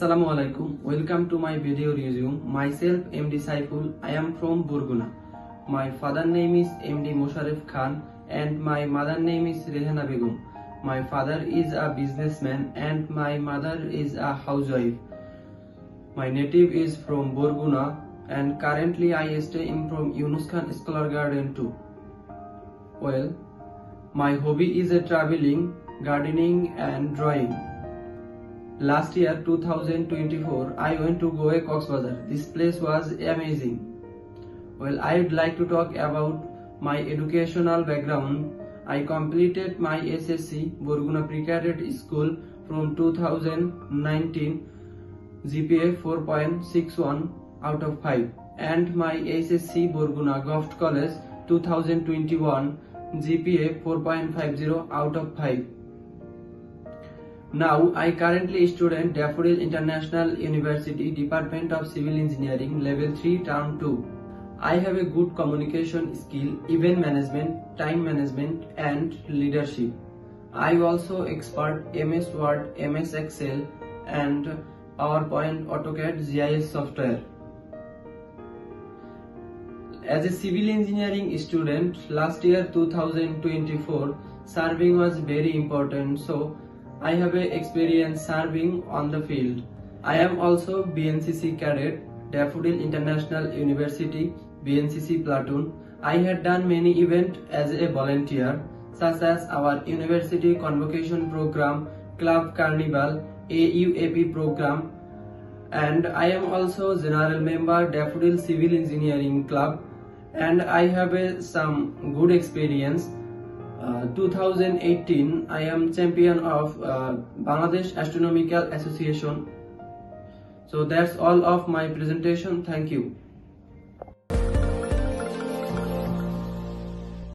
Assalamu alaikum. Welcome to my video resume. Myself MD Saiful. I am from Burguna. My father name is MD Musharraf Khan and my mother name is Rehana Begum. My father is a businessman and my mother is a housewife. My native is from Burguna and currently I stay in from Yunus Khan Scholar Garden too. Well, my hobby is traveling, gardening and drawing. Last year 2024 I went to Goa Coxbazar. This place was amazing. Well, I would like to talk about my educational background. I completed my SSC Burguna Pre-Cadet School from 2019, GPA 4.61 out of 5, and my SSC Burguna Goft College 2021, GPA 4.50 out of 5. Now I currently student Daffodil International University Department of Civil Engineering Level 3 Term 2. I have a good communication skill, event management, time management and leadership. I also expert MS Word, MS Excel and PowerPoint, AutoCAD, GIS software. As a civil engineering student, last year 2024, serving was very important, so I have a experience serving on the field. I am also BNCC cadet, Daffodil International University, BNCC platoon. I had done many events as a volunteer, such as our university convocation program, club carnival, AUAP program, and I am also general member Daffodil Civil Engineering Club, and I have some good experience. 2018 I am champion of Bangladesh Astronomical Association. So that's all of my presentation. Thank you.